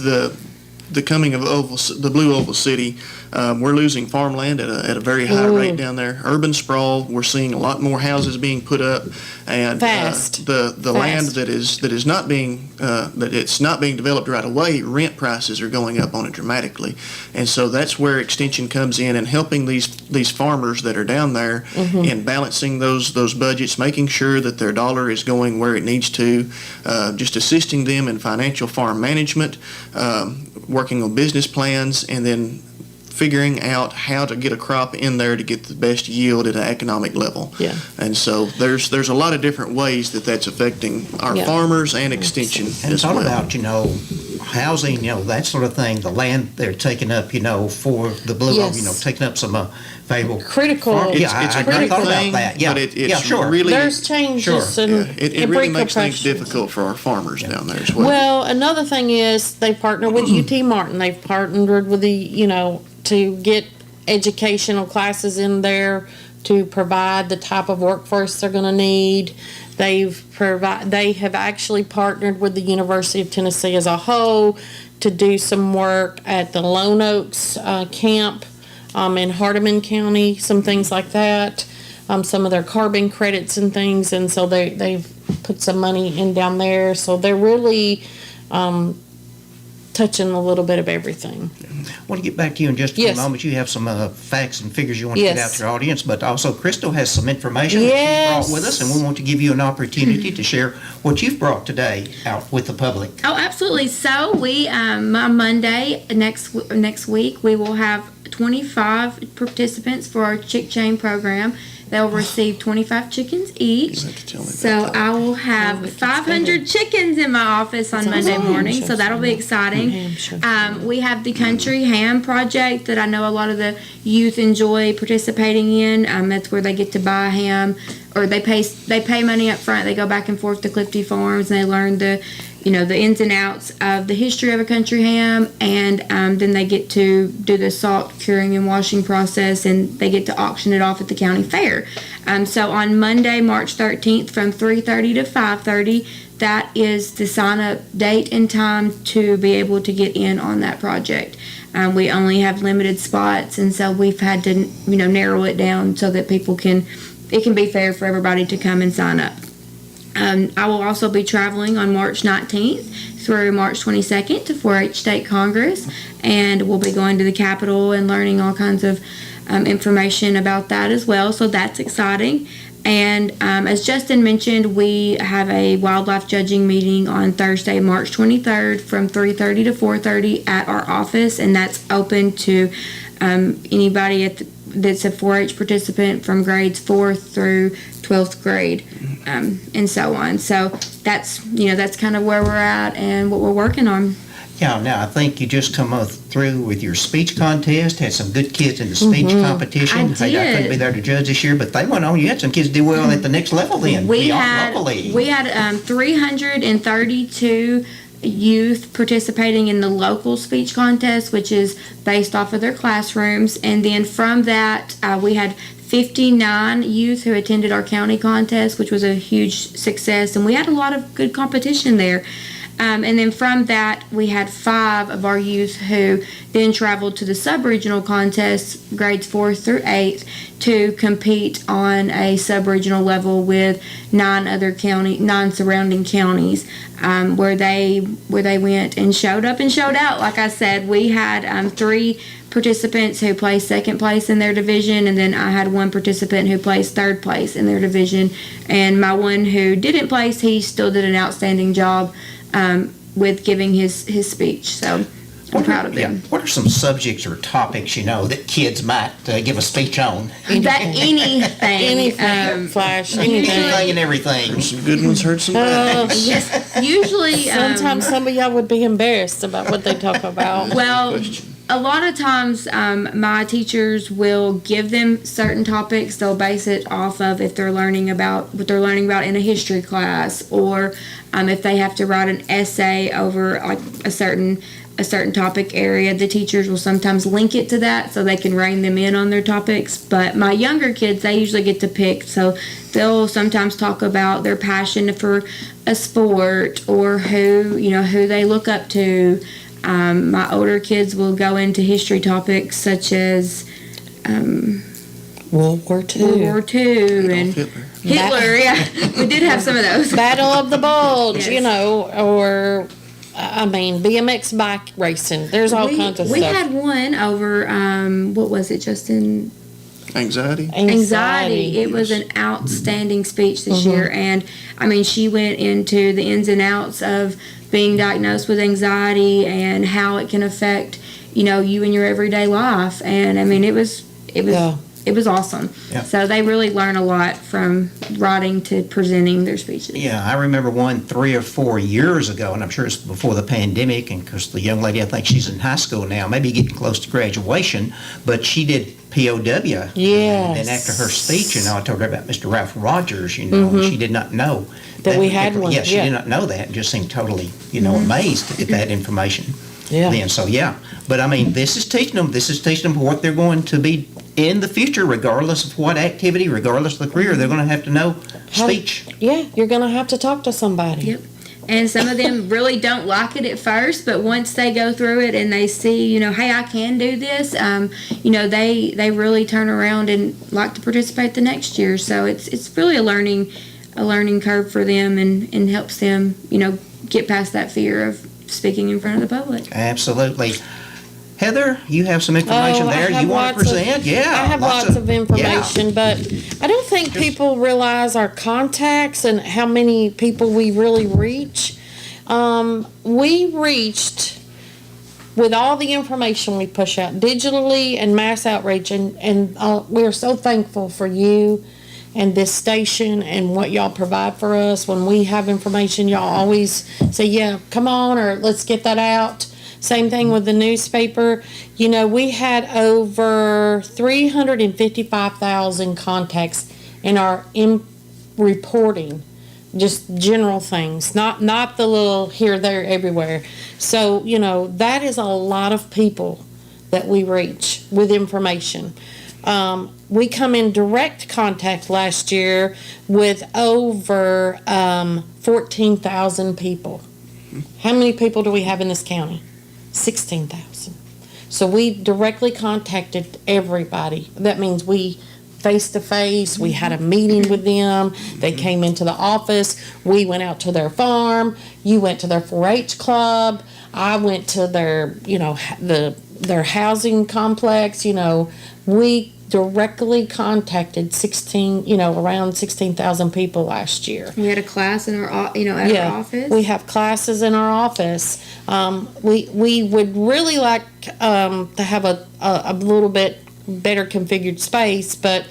[SPEAKER 5] the coming of the Blue Oval City, we're losing farmland at a very high rate down there. Urban sprawl, we're seeing a lot more houses being put up, and
[SPEAKER 4] Fast.
[SPEAKER 5] The land that is not being developed right away, rent prices are going up on it dramatically, and so that's where Extension comes in and helping these farmers that are down there in balancing those budgets, making sure that their dollar is going where it needs to, just assisting them in financial farm management, working on business plans, and then figuring out how to get a crop in there to get the best yield at an economic level.
[SPEAKER 4] Yeah.
[SPEAKER 5] And so there's a lot of different ways that's affecting our farmers and Extension
[SPEAKER 3] And
[SPEAKER 5] as
[SPEAKER 3] it's all
[SPEAKER 5] well.
[SPEAKER 3] about, housing, that sort of thing, the land they're taking up, for the Blue Oval,
[SPEAKER 4] Yes.
[SPEAKER 3] taking up some valuable.
[SPEAKER 4] Critical.
[SPEAKER 5] It's
[SPEAKER 3] I
[SPEAKER 5] a great
[SPEAKER 3] thought about
[SPEAKER 5] thing,
[SPEAKER 3] that. Yeah.
[SPEAKER 5] but
[SPEAKER 3] Yeah,
[SPEAKER 5] it's
[SPEAKER 3] sure.
[SPEAKER 5] really
[SPEAKER 4] There's changes
[SPEAKER 3] Sure.
[SPEAKER 4] and
[SPEAKER 5] it really makes things
[SPEAKER 4] repercussions.
[SPEAKER 5] difficult for our farmers down there as well.
[SPEAKER 4] Well, another thing is they partner with UT Martin. They've partnered with to get educational classes in there to provide the type of workforce they're going to need. They have actually partnered with the University of Tennessee as a whole to do some work at the Lone Oaks camp in Hardeman County, some things like that. Some of their carbon credits and things, and so they've put some money in down there. So they're really touching a little bit of everything.
[SPEAKER 3] I want to get back to you in just a
[SPEAKER 4] Yes.
[SPEAKER 3] moment. You have some facts and figures you want to get
[SPEAKER 4] Yes.
[SPEAKER 3] out to our audience, but also Crystal has some information that
[SPEAKER 4] Yes.
[SPEAKER 3] she's brought with us, and we want to give you an opportunity to share what you've brought today out with the public.
[SPEAKER 6] Oh, absolutely. So we, my Monday next week, we will have 25 participants for our Chick Chain program. They'll receive 25 chickens each.
[SPEAKER 5] You have to tell me
[SPEAKER 6] So
[SPEAKER 5] about that.
[SPEAKER 6] I will have 500 chickens in my office on Monday morning. So that'll be exciting. We have the Country Ham Project that I know a lot of the youth enjoy participating in. That's where they get to buy ham, or they pay money up front. They go back and forth to Clifty Farms and they learn the ins and outs of the history of a country ham, and then they get to do the salt curing and washing process, and they get to auction it off at the county fair. So on Monday, March 13th, from 3:30 to 5:30, that is the sign-up date and time to be able to get in on that project. We only have limited spots, and so we've had to narrow it down so that it can be fair for everybody to come and sign up. I will also be traveling on March 19th through March 22nd to 4-H State Congress, and we'll be going to the Capitol and learning all kinds of information about that as well, so that's exciting. And as Justin mentioned, we have a wildlife judging meeting on Thursday, March 23rd from 3:30 to 4:30 at our office, and that's open to anybody that's a 4-H participant from grades 4th through 12th grade, and so on. So that's kind of where we're at and what we're working on.
[SPEAKER 3] Yeah, now I think you just come through with your speech contest, had some good kids in the speech competition.
[SPEAKER 6] I
[SPEAKER 3] Hey, I couldn't
[SPEAKER 6] did.
[SPEAKER 3] be there to judge this year, but they went on. You had some kids do well at the next level then, beyond locally.
[SPEAKER 6] We had 332 youth participating in the local speech contest, which is based off of their classrooms, and then from that we had 59 youth who attended our county contest, which was a huge success, and we had a lot of good competition there. And then from that, we had 5 of our youth who then traveled to the sub-regional contests, grades 4th through 8th, to compete on a sub-regional level with 9 surrounding counties, where they went and showed up and showed out. Like I said, we had 3 participants who placed second place in their division, and then I had 1 participant who placed third place in their division. And my one who didn't place, he still did an outstanding job with giving his speech. So I'm proud of him.
[SPEAKER 3] What are some subjects or topics that kids might give a speech on?
[SPEAKER 6] Anything.
[SPEAKER 4] Flash,
[SPEAKER 3] Anything
[SPEAKER 4] anything.
[SPEAKER 3] and everything.
[SPEAKER 5] Some good ones, heard some bad.
[SPEAKER 6] Yes, usually.
[SPEAKER 4] Sometimes some of y'all would be embarrassed about what they talk about.
[SPEAKER 6] Well, a lot of times my teachers will give them certain topics. They'll base it off of if they're learning about what they're learning about in a history class, or if they have to write an essay over like a certain topic area. The teachers will sometimes link it to that so they can rein them in on their topics. But my younger kids, they usually get to pick, so they'll sometimes talk about their passion for a sport or who they look up to. My older kids will go into history topics such as
[SPEAKER 4] World War II.
[SPEAKER 6] World War II and
[SPEAKER 5] Hitler.
[SPEAKER 6] Hitler. Yeah, we did have some of those.
[SPEAKER 4] Battle of the Bulge,
[SPEAKER 6] Yes.
[SPEAKER 4] or BMX bike racing. There's all kinds of
[SPEAKER 6] we
[SPEAKER 4] stuff.
[SPEAKER 6] had one over what was it, Justin?
[SPEAKER 5] Anxiety.
[SPEAKER 6] Anxiety. It was an outstanding speech this year, and she went into the ins and outs of being diagnosed with anxiety and how it can affect you in your everyday life. And it was
[SPEAKER 4] Yeah.
[SPEAKER 6] it was awesome.
[SPEAKER 3] Yeah.
[SPEAKER 6] So they really learn a lot from writing to presenting their speeches.
[SPEAKER 3] Yeah, I remember one 3 or 4 years ago, and I'm sure it's before the pandemic, and because the young lady, I think she's in high school now, maybe getting close to graduation, but she did POW.
[SPEAKER 4] Yes.
[SPEAKER 3] And after her speech, I told her about Mr. Ralph Rogers, and she did not know
[SPEAKER 4] That we had one,
[SPEAKER 3] Yeah, she
[SPEAKER 4] yeah.
[SPEAKER 3] did not know that, and just seemed totally, amazed at that information.
[SPEAKER 4] Yeah.
[SPEAKER 3] then. So, yeah. But, I mean, this is teaching them what they're going to be in the future, regardless of what activity, regardless of the career. They're going to have to know speech.
[SPEAKER 4] Yeah, you're going to have to talk to somebody.
[SPEAKER 6] Yep. And some of them really don't like it at first, but once they go through it and they see, hey, I can do this, they really turn around and like to participate the next year. So it's really a learning curve for them and helps them, get past that fear of speaking in front of the public.
[SPEAKER 3] Absolutely. Heather, you have some information
[SPEAKER 4] I
[SPEAKER 3] there
[SPEAKER 4] have
[SPEAKER 3] you want to
[SPEAKER 4] lots of-
[SPEAKER 3] present? Yeah.
[SPEAKER 4] I have lots of information, but I don't think people realize our contacts and how many people we really reach. We reached, with all the information we push out digitally and mass outreach, and we're so thankful for you and this station and what y'all provide for us. When we have information, y'all always say, yeah, come on, or let's get that out. Same thing with the newspaper. We had over 355,000 contacts in our reporting, just general things, not the little here, there, everywhere. So, that is a lot of people that we reach with information. We come in direct contact last year with over 14,000 people. How many people do we have in this county? 16,000. So we directly contacted everybody. That means we face-to-face, we had a meeting with them, they came into the office, we went out to their farm, you went to their 4-H club, I went to their, their housing complex. We directly contacted around 16,000 people last year.
[SPEAKER 6] We had a class in our, at our office.
[SPEAKER 4] We have classes in our office. We would really like to have a little bit better configured space, but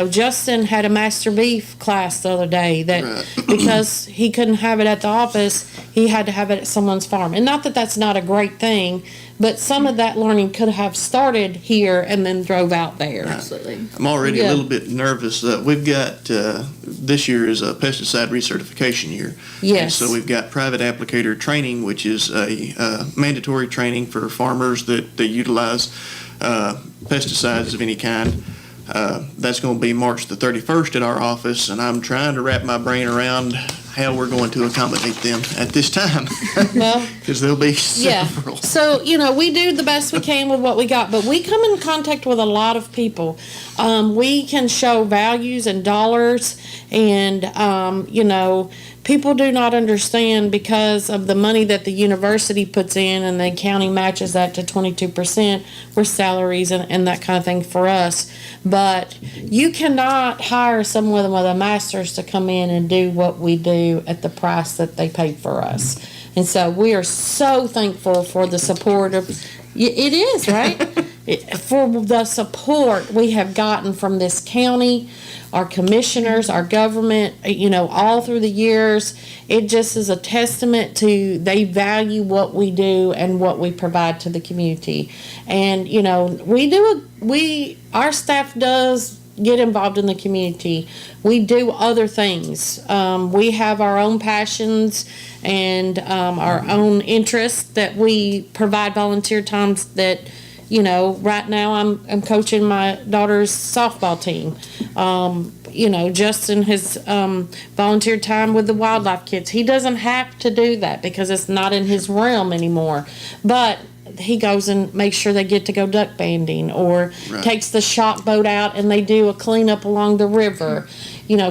[SPEAKER 4] Justin had a Master Beef class the other day that because he couldn't have it at the office, he had to have it at someone's farm. And not that that's not a great thing, but some of that learning could have started here and then drove out there.
[SPEAKER 6] Absolutely.
[SPEAKER 5] I'm already
[SPEAKER 4] Yeah.
[SPEAKER 5] a little bit nervous. We've got, this year is a pesticide recertification year.
[SPEAKER 4] Yes.
[SPEAKER 5] And so we've got private applicator training, which is a mandatory training for farmers that utilize pesticides of any kind. That's going to be March the 31st at our office, and I'm trying to wrap my brain around how we're going to accommodate them at this time.
[SPEAKER 4] Well,
[SPEAKER 5] Because there'll be
[SPEAKER 4] yeah.
[SPEAKER 5] several.
[SPEAKER 4] So, we do the best we can with what we got, but we come in contact with a lot of people. We can show values and dollars, and, people do not understand because of the money that the university puts in and the county matches that to 22% for salaries and that kind of thing for us. But you cannot hire someone with a master's to come in and do what we do at the price that they pay for us. And so we are so thankful for the support of, it is, right? For the support we have gotten from this county, our commissioners, our government, all through the years. It just is a testament to they value what we do and what we provide to the community. And, our staff does get involved in the community. We do other things. We have our own passions and our own interests that we provide volunteer times that, right now I'm coaching my daughter's softball team. Justin has volunteer time with the wildlife kids. He doesn't have to do that because it's not in his realm anymore. But he goes and makes sure they get to go duck banding, or takes the shock boat out and they do a cleanup along the river.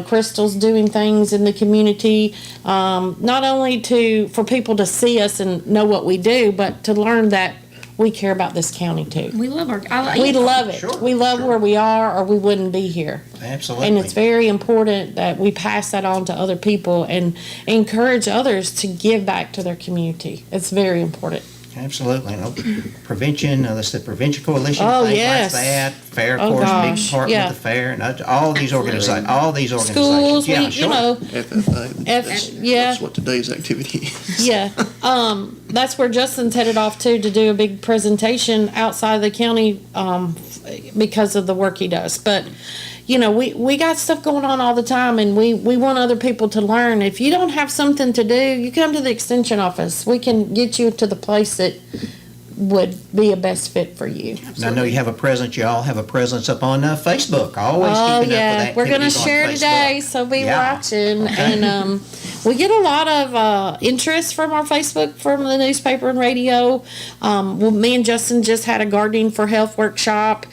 [SPEAKER 4] Crystal's doing things in the community, not only for people to see us and know what we do, but to learn that we care about this county too.
[SPEAKER 6] We love
[SPEAKER 4] We love it.
[SPEAKER 3] Sure,
[SPEAKER 4] We love where we are, or we wouldn't be here.
[SPEAKER 3] Absolutely.
[SPEAKER 4] And it's very important that we pass that on to other people and encourage others to give back to their community. It's very important.
[SPEAKER 3] Absolutely. Prevention, the Prevention Coalition,
[SPEAKER 4] Oh,
[SPEAKER 3] things
[SPEAKER 4] yes.
[SPEAKER 3] like that. Fair, of
[SPEAKER 4] Oh,
[SPEAKER 3] course,
[SPEAKER 4] gosh,
[SPEAKER 3] big part
[SPEAKER 4] yeah.
[SPEAKER 3] with the fair, and all these organizations.
[SPEAKER 4] Schools,
[SPEAKER 3] Yeah,
[SPEAKER 4] we,
[SPEAKER 3] sure.
[SPEAKER 5] FFA.
[SPEAKER 4] yeah.
[SPEAKER 5] That's what today's activity is.
[SPEAKER 4] Yeah, that's where Justin's headed off to do a big presentation outside of the county, because of the work he does. But, we got stuff going on all the time, and we want other people to learn. If you don't have something to do, you come to the extension office. We can get you to the place that would be a best fit for you.
[SPEAKER 3] And I know you have a presence, you all have a presence up on Facebook, always
[SPEAKER 4] Oh,
[SPEAKER 3] keeping
[SPEAKER 4] yeah.
[SPEAKER 3] up with
[SPEAKER 4] We're going to
[SPEAKER 3] activities on
[SPEAKER 4] share today,
[SPEAKER 3] Facebook.
[SPEAKER 4] so be
[SPEAKER 3] Yeah.
[SPEAKER 4] watching.
[SPEAKER 3] Okay.
[SPEAKER 4] And we get a lot of interest from our Facebook, from the newspaper and radio. Well, me and Justin just had a Gardening for Health workshop.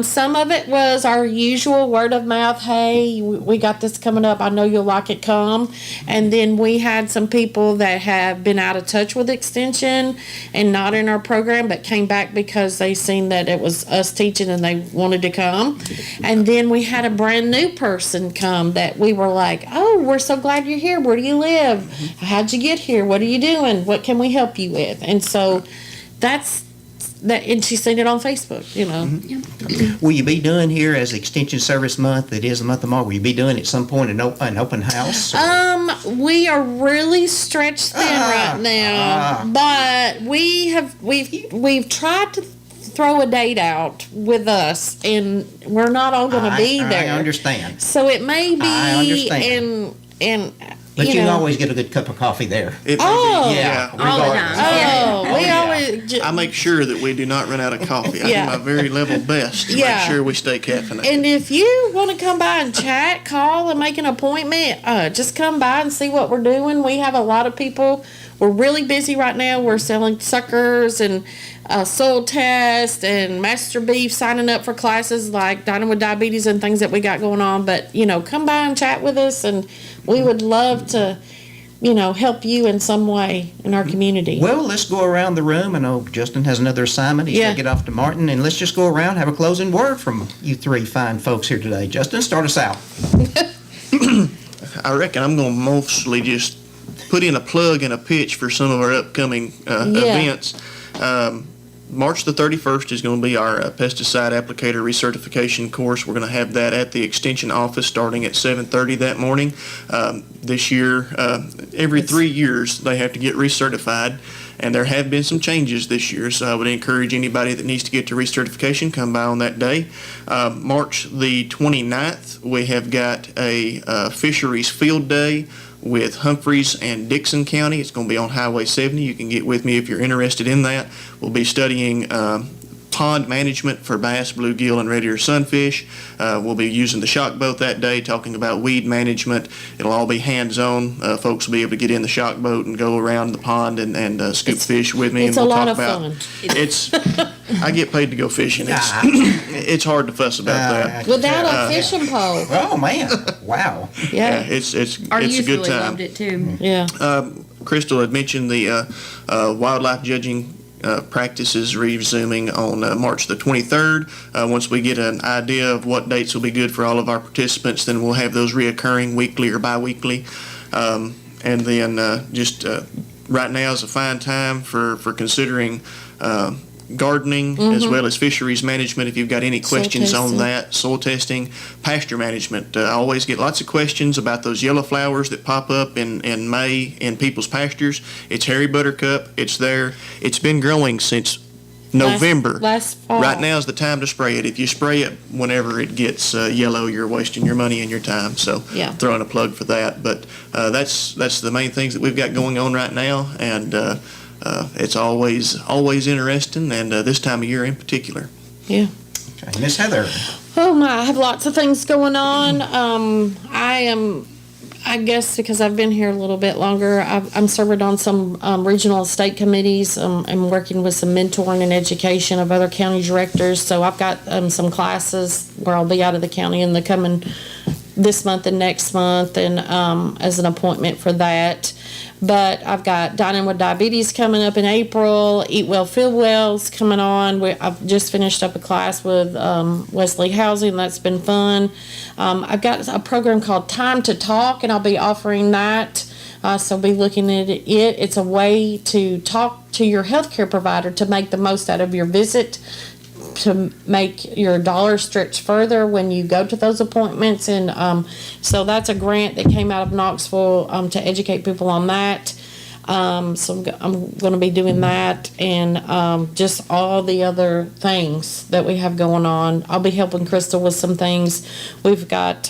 [SPEAKER 4] Some of it was our usual word of mouth. Hey, we got this coming up. I know you'll like it. Come. And then we had some people that have been out of touch with Extension and not in our program, but came back because they seen that it was us teaching and they wanted to come. And then we had a brand new person come that we were like, oh, we're so glad you're here. Where do you live? How'd you get here? What are you doing? What can we help you with? And so that's that. And she seen it on Facebook, you know.
[SPEAKER 3] Will you be doing here as Extension Service Month, it is the month of March, will you be doing at some point an open house?
[SPEAKER 4] We are really stretched thin right now, but we've tried to throw a date out with us, and we're not all going to be there.
[SPEAKER 3] I understand.
[SPEAKER 4] So it may be,
[SPEAKER 3] I understand.
[SPEAKER 4] and
[SPEAKER 3] But you
[SPEAKER 4] know,
[SPEAKER 3] can always get a good cup of coffee there.
[SPEAKER 5] It may
[SPEAKER 4] Oh.
[SPEAKER 5] be,
[SPEAKER 3] Yeah,
[SPEAKER 6] All the
[SPEAKER 3] regardless.
[SPEAKER 6] time.
[SPEAKER 4] we
[SPEAKER 3] yeah.
[SPEAKER 4] always.
[SPEAKER 5] I make sure that we do not run out of coffee. I
[SPEAKER 4] Yeah.
[SPEAKER 5] do my very level best to
[SPEAKER 4] Yeah.
[SPEAKER 5] make sure we stay caffeinated.
[SPEAKER 4] And if you want to come by and chat, call and make an appointment, just come by and see what we're doing. We have a lot of people. We're really busy right now. We're selling suckers and soil test and master beef, signing up for classes like Dining with Diabetes and things that we got going on. But, come by and chat with us, and we would love to, help you in some way in our community.
[SPEAKER 3] Well, let's go around the room. I know Justin has another assignment. He's got
[SPEAKER 4] Yeah.
[SPEAKER 3] to get off to Martin. And let's just go around, have a closing word from you three fine folks here today. Justin, start us out.
[SPEAKER 5] I reckon I'm going to mostly just put in a plug and a pitch for some of our upcoming events. March the 31st is going to be our pesticide applicator recertification course. We're going to have that at the Extension office starting at 7:30 that morning. This year, every 3 years, they have to get recertified, and there have been some changes this year, so I would encourage anybody that needs to get to recertification, come by on that day. March the 29th, we have got a fisheries field day with Humphreys and Dixon County. It's going to be on Highway 70. You can get with me if you're interested in that. We'll be studying pond management for bass, bluegill, and red ear sunfish. We'll be using the shock boat that day, talking about weed management. It'll all be hands-on. Folks will be able to get in the shock boat and go around the pond and scoop fish with me.
[SPEAKER 4] It's
[SPEAKER 5] and
[SPEAKER 4] a
[SPEAKER 5] we'll
[SPEAKER 4] lot
[SPEAKER 5] talk
[SPEAKER 4] of
[SPEAKER 5] about,
[SPEAKER 4] fun.
[SPEAKER 5] It's I get paid to go fishing. It's hard to fuss about that.
[SPEAKER 4] Without a fishing pole.
[SPEAKER 3] Oh, man. Wow.
[SPEAKER 5] Yeah,
[SPEAKER 4] Yeah.
[SPEAKER 5] it's
[SPEAKER 6] Our
[SPEAKER 5] a
[SPEAKER 6] youth
[SPEAKER 5] good
[SPEAKER 6] really
[SPEAKER 5] time.
[SPEAKER 6] loved it too.
[SPEAKER 4] Yeah.
[SPEAKER 5] Crystal had mentioned the wildlife judging practices resuming on March the 23rd. Once we get an idea of what dates will be good for all of our participants, then we'll have those reoccurring weekly or bi-weekly. And then right now is a fine time for considering gardening as well as fisheries management. If you've got any questions on
[SPEAKER 4] testing.
[SPEAKER 5] that, soil testing, pasture management. I always get lots of questions about those yellow flowers that pop up in May in people's pastures. It's hairy buttercup. It's there. It's been growing since November.
[SPEAKER 4] Last fall.
[SPEAKER 5] Right now is the time to spray it. If you spray it whenever it gets yellow, you're wasting your money and your time. So
[SPEAKER 4] Yeah.
[SPEAKER 5] throwing a plug for that. But that's the main things that we've got going on right now. And it's always interesting, and this time of year in particular.
[SPEAKER 4] Yeah.
[SPEAKER 3] Okay. Miss Heather.
[SPEAKER 4] Oh my, I have lots of things going on. I guess because I've been here a little bit longer, I'm serving on some regional state committees. I'm working with some mentoring and education of other county directors. So I've got some classes where I'll be out of the county in the coming this month and next month, and as an appointment for that. But I've got Dining with Diabetes coming up in April. Eat Well, Feel Well's coming on. I've just finished up a class with Wesley Housing. That's been fun. I've got a program called Time to Talk, and I'll be offering that. So be looking at it. It's a way to talk to your healthcare provider to make the most out of your visit, to make your dollar stretch further when you go to those appointments. And so that's a grant that came out of Knoxville to educate people on that. So I'm going to be doing that, and just all the other things that we have going on. I'll be helping Crystal with some things. We've got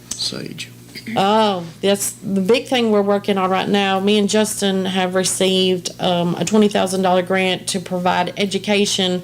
[SPEAKER 5] Sage.
[SPEAKER 4] Oh, that's the big thing we're working on right now. Me and Justin have received a $20,000 grant to provide education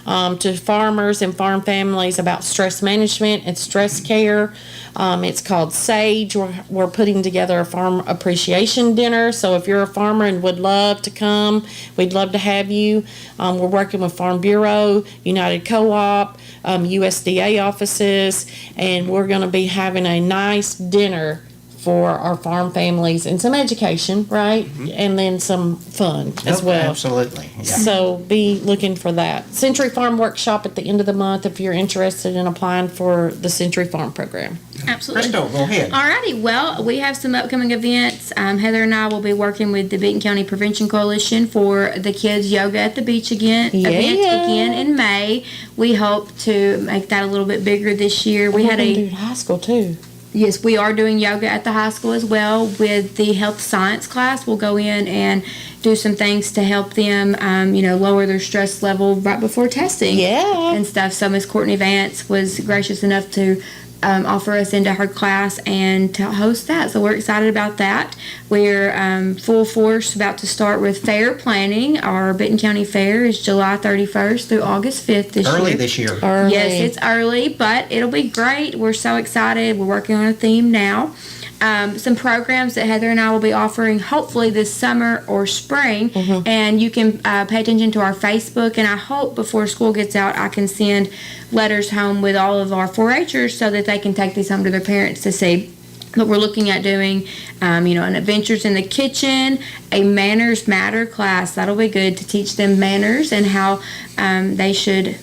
[SPEAKER 4] to farmers and farm families about stress management and stress care. It's called SAGE. We're putting together a farm appreciation dinner. So if you're a farmer and would love to come, we'd love to have you. We're working with Farm Bureau, United Co-op, USDA offices, and we're going to be having a nice dinner for our farm families and some education, right? And then some fun as
[SPEAKER 3] Yep,
[SPEAKER 4] well.
[SPEAKER 3] Absolutely. Yeah.
[SPEAKER 4] So be looking for that. Century Farm Workshop at the end of the month if you're interested in applying for the Century Farm program.
[SPEAKER 6] Absolutely.
[SPEAKER 3] Crystal, go ahead.
[SPEAKER 6] Alrighty, well, we have some upcoming events. Heather and I will be working with the Benton County Prevention Coalition for the kids' yoga at the beach event again in May. We hope to make that a little bit bigger this year. We had
[SPEAKER 4] do high school too.
[SPEAKER 6] Yes, we are doing yoga at the high school as well with the health science class. We'll go in and do some things to help them, lower their stress level right before testing and stuff. So Miss Courtney Vance was gracious enough to offer us into her class and to host that. So we're excited about that. We're full force about to start with fair planning. Our Benton County Fair is July 31st through August 5th this year.
[SPEAKER 3] Early this year.
[SPEAKER 4] Early.
[SPEAKER 6] Yes, it's early, but it'll be great. We're so excited. We're working on a theme now. Some programs that Heather and I will be offering hopefully this summer or spring. And you can pay attention to our Facebook. And I hope before school gets out, I can send letters home with all of our 4-H'ers so that they can take these home to their parents to see. But we're looking at doing, an Adventures in the Kitchen, a Manners Matter class. That'll be good to teach them manners and how they should,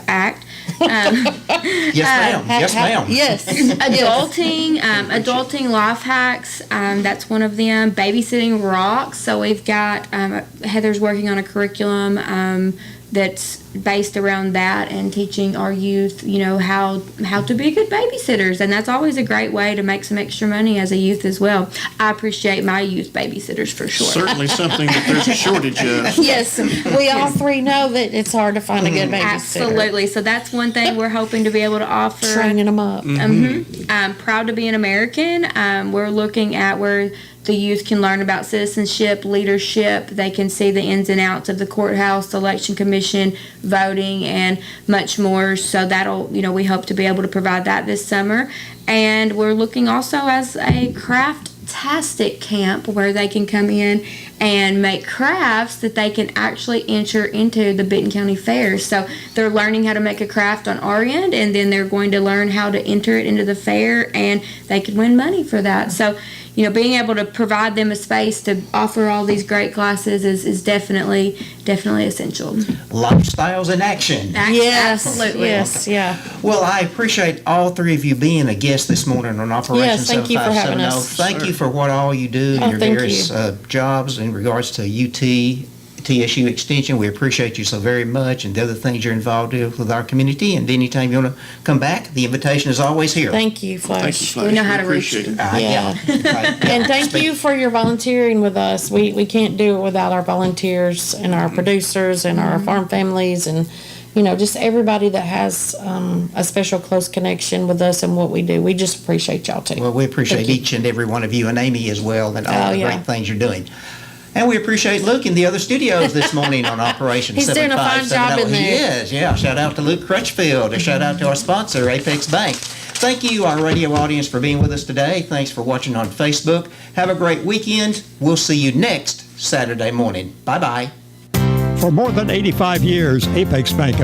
[SPEAKER 6] act.
[SPEAKER 3] Yes, ma'am. Yes, ma'am.
[SPEAKER 4] Yes.
[SPEAKER 6] Adulting life hacks. That's one of them. Babysitting rocks. So we've got Heather's working on a curriculum that's based around that and teaching our youth, how to be good babysitters. And that's always a great way to make some extra money as a youth as well. I appreciate my youth babysitters for sure.
[SPEAKER 5] Certainly something that there's a shortage of.
[SPEAKER 4] Yes, we all three know that it's hard to find a good babysitter.
[SPEAKER 6] Absolutely. So that's one thing we're hoping to be able to offer.
[SPEAKER 4] Training them up.
[SPEAKER 6] I'm proud to be an American. We're looking at where the youth can learn about citizenship, leadership. They can see the ins and outs of the courthouse, the election commission, voting, and much more. So that'll, we hope to be able to provide that this summer. And we're looking also as a craft-tastic camp where they can come in and make crafts that they can actually enter into the Benton County Fair. So they're learning how to make a craft on our end, and then they're going to learn how to enter it into the fair, and they can win money for that. So, being able to provide them a space to offer all these great classes is definitely essential.
[SPEAKER 3] Lifestyles in action.
[SPEAKER 4] Yes.
[SPEAKER 6] Absolutely.
[SPEAKER 4] Yes. Yeah.
[SPEAKER 3] Well, I appreciate all three of you being a guest this morning on Operation
[SPEAKER 4] Yes, thank you for having
[SPEAKER 3] 7570.
[SPEAKER 4] us.
[SPEAKER 3] Thank you for what all you do in
[SPEAKER 4] Oh,
[SPEAKER 3] your
[SPEAKER 4] thank
[SPEAKER 3] various jobs in regards to TSU Extension. We appreciate you so very much and the other things you're involved with our community. And anytime you want to come back, the invitation is always here.
[SPEAKER 4] Thank you,
[SPEAKER 5] Thank
[SPEAKER 4] Flash.
[SPEAKER 5] you, Flash.
[SPEAKER 6] We know how to reach
[SPEAKER 5] appreciate
[SPEAKER 6] you.
[SPEAKER 5] it.
[SPEAKER 4] Yeah. And thank you for your volunteering with us. We can't do it without our volunteers and our producers and our farm families and, just everybody that has a special close connection with us and what we do. We just appreciate y'all too.
[SPEAKER 3] Well, we appreciate
[SPEAKER 4] Thank you.
[SPEAKER 3] each and every one of you and Amy as well and all
[SPEAKER 4] Oh,
[SPEAKER 3] the
[SPEAKER 4] yeah.
[SPEAKER 3] great things you're doing. And we appreciate Luke in the other studios this morning on Operation
[SPEAKER 4] He's doing a fine
[SPEAKER 3] 7570.
[SPEAKER 4] job in
[SPEAKER 3] He
[SPEAKER 4] there.
[SPEAKER 3] is, yeah. Shout out to Luke Crutchfield. A shout out to our sponsor, Apex Bank. Thank you, our radio audience, for being with us today. Thanks for watching on Facebook. Have a great weekend. We'll see you next Saturday morning. Bye-bye.
[SPEAKER 2] For more than 85 years, Apex Bank of